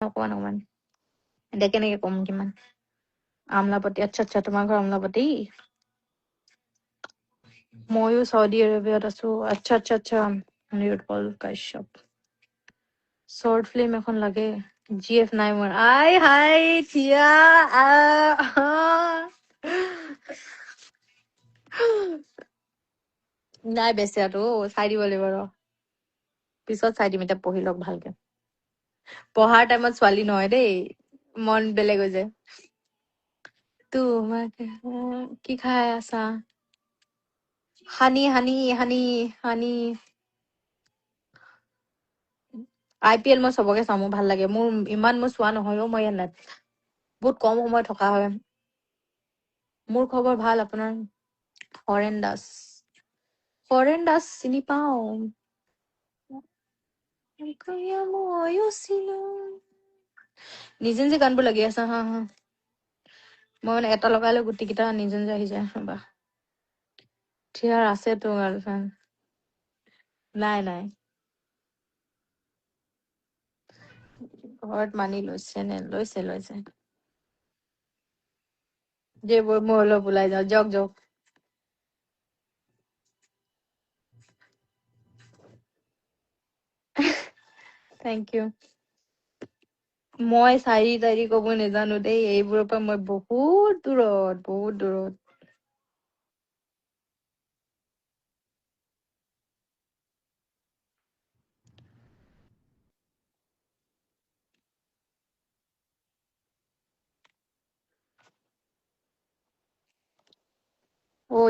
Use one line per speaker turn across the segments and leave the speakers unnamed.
অকমান এতিয়া কেনেকে কম কিমান আমলাপতি আচ্ছা তোমাৰ ঘৰ আমলাপতি ময়ো সৌদি আৰবিয়াত আছো আচ্ছা নিৰুৎপল কাশ্যপ শৰ্ট ফিল্ম এখন লাগে জিএফ নাই মোৰ আই হাই থিয়া নাই বেচিয়াতো চাই দিব লাগিব ৰ পিছত চাই দিম এতিয়া পঢ়ি লওক ভালকে পঢ়াৰ টাইমত ছোৱালী নহয় দেই মন বেলেগ হৈ যায় তোমাক কি খাই আছা হানি IPL মই চবকে চাওঁ মোৰ ভাল লাগে মোৰ ইমান মই চোৱা নহয়ও মই ইয়াত বহুত কম সময় থকা হয় মোৰ খবৰ ভাল আপোনাৰ ফৰেন দাস চিনি পাওঁ ময়ো চিনো নিজে নিজে গানবোৰ লাগি আছে হা মই মানে এটা লগাই লৈ গোটেই কেইটা নিজে নিজে আহি যায় ৰবা থিয়াৰ আছে তো গাৰ্লফ্ৰেণ্ড নাই ঘৰত মানি লৈছে যে মই অলপ ওলাই যাওঁ যাওক থেংক ইউ মই চাৰি কব নাজানো দেই এইবোৰৰ পৰা মই বহুত দূৰত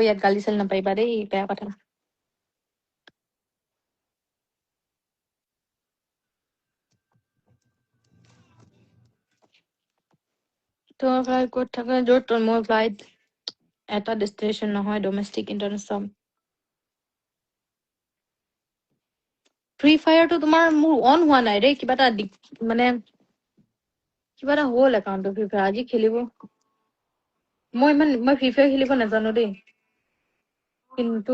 ইয়াত গালি চালি নাপাৰিবা দেই বেয়া কথা তোমাৰ ফ্লাইট ক'ত থাকে য'ত মোৰ ফ্লাইট এটা ডেষ্টিনেশ্যন নহয় ডমেষ্টিক ইণ্টাৰনেশ্যনেল ফ্ৰী ফায়াৰটো তোমাৰ মোৰ অন হোৱা নাই ৰে কিবা এটা হ'ল একাউণ্টটো ফ্ৰী ফায়াৰ আজি খেলিব মই ফ্ৰী ফায়াৰ খেলিব নাজানো দেই কিন্তু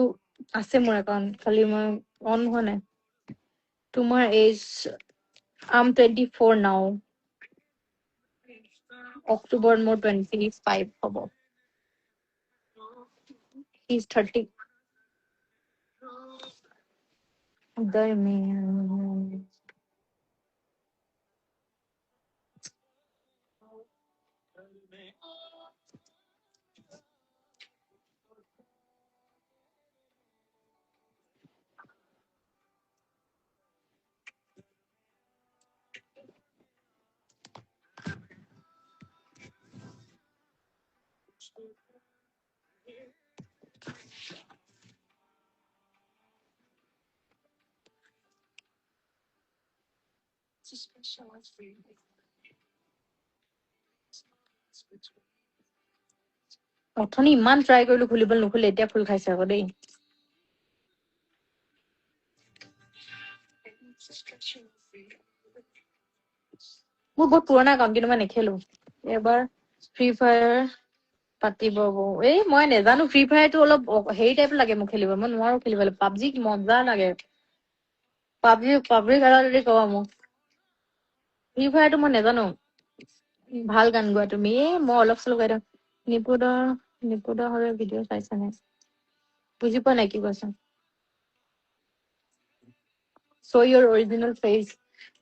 আছে মোৰ একাউণ্ট খালি মই অন হোৱা নাই তোমাৰ এজ I'm 24 now অক্টোবৰ মোৰ 25 হ'ব He's 30 Darmian অথনি ইমান ট্ৰাই কৰিলো খুলিবলৈ নুখুলে এতিয়া ফুল খাইছে আকৌ দেই মোৰ বহুত পুৰণা একাউণ্ট কিন্তু মই নেখেলো এবাৰ ফ্ৰী ফায়াৰ পাতিব মই নেজানো ফ্ৰী ফায়াৰটো অলপ হেৰি টাইপ লাগে মোক খেলিব মই নোৱাৰো খেলিবলৈ পাবজি মজা লাগে পাবজি খেলা যদি কবা মোক ফ্ৰী ফায়াৰটো মই নেজানো ভাল গান গোৱা তুমি মই অলপ চলপ গাই দিওঁ নিপুদা হলে ভিডিঅ' চাইছা নে বুজি পোৱা নাই কি কৈছা show your original face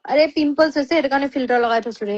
আৰে পিম্পলছ হৈছে সেইটো কাৰণে ফিল্টাৰ লগাই থৈছো ৰে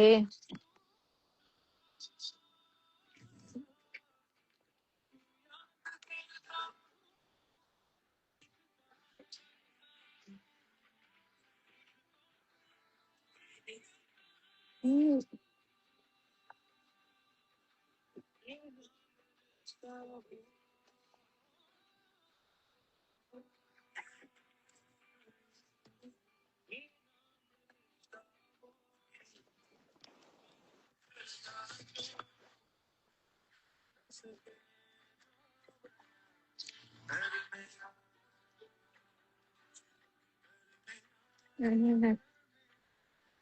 Mhm.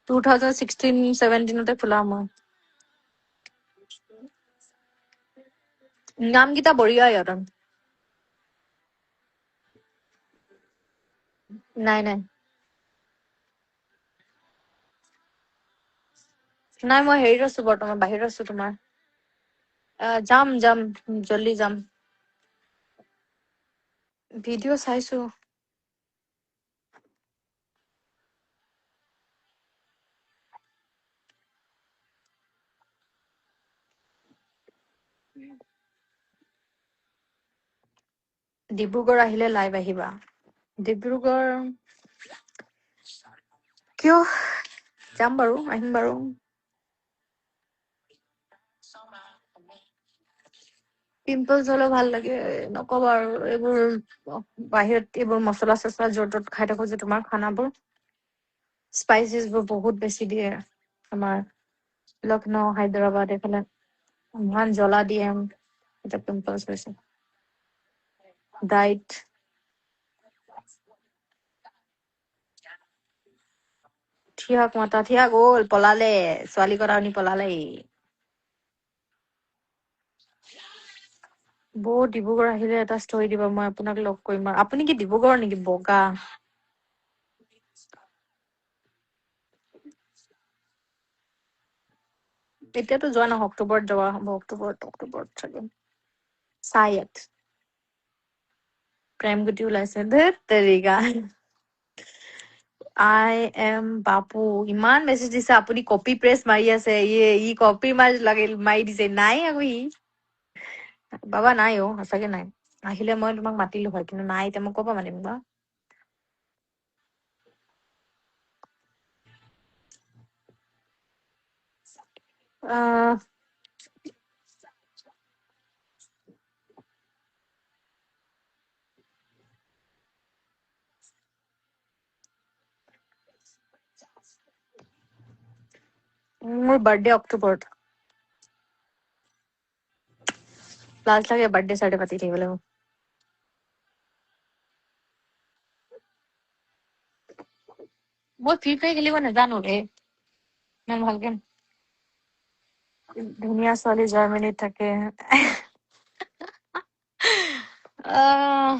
2016-17 খোলা মই নামকেইটা বঢ়িয়া ইহঁতৰ নাই নাই মই হেৰিত আছো বৰ্তমান বাহিৰত আছো তোমাৰ যাম জল্দি যাম ভিডিঅ' চাইছো ডিব্ৰুগড় আহিলে লাইভ আহিবা ডিব্ৰুগড় কিয় যাম বাৰু আহিম বাৰু পিম্পলছ হলে ভাল লাগে নকবা আৰু এইবোৰ বাহিৰত এইবোৰ মছলা চছলা য'ত ত'ত খাই থাকো যে তোমাৰ খানাবোৰ স্পাইচেছ বোৰ বহুত বেছি দিয়ে আমাৰ লক্ষ্ণৌ হায়দৰাবাদ এইফালে ইমান জ্বলা দিয়ে এতিয়া পিম্পলছ হৈছে ডাইট থিয়া গ'ল পলালে ছোৱালী কৰা শুনি পলালে বৌ ডিব্ৰুগড় আহিলে এটা ষ্টৰি দিব মই আপোনাক লগ কৰিম আপুনি কি ডিব্ৰুগড় নেকি বগা এতিয়াতো যোৱা নহয় অক্টোবৰত যোৱা হ'ব অক্টোবৰত চাগে চায়দ প্ৰেমগুটি ওলাইছে ধেত তেৰিকা আই এম বাপু ইমান মেছেজ দিছে আপুনি কপি প্ৰেছ মাৰি আছে ই কপি মাৰি দিছে নাই আকৌ ই বাবা নাই অ সঁচাকে নাই আহিলে মই তোমাক মাতিলো হয় কিন্তু নাই এতিয়া মই ক'ৰ পৰা মাতিম বা আহ মোৰ বাৰ্থডে অক্টোবৰত লাজ লাগে বাৰ্থডে চাৰ্থডে পাতি থাকিবলৈ মই ফ্ৰী ফায়াৰ খেলিব নাজানো ৰে ইমান ভালকে ধুনীয়া ছোৱালী জাৰ্মানীত থাকে আহ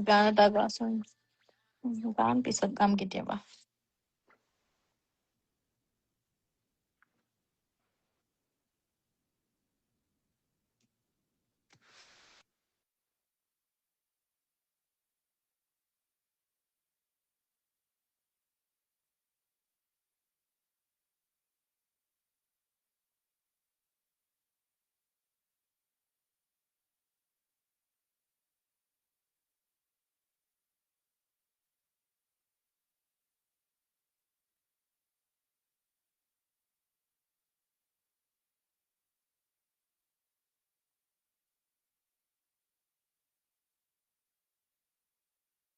গান এটা গোৱাচোন গান পিছত গাম কেতিয়াবা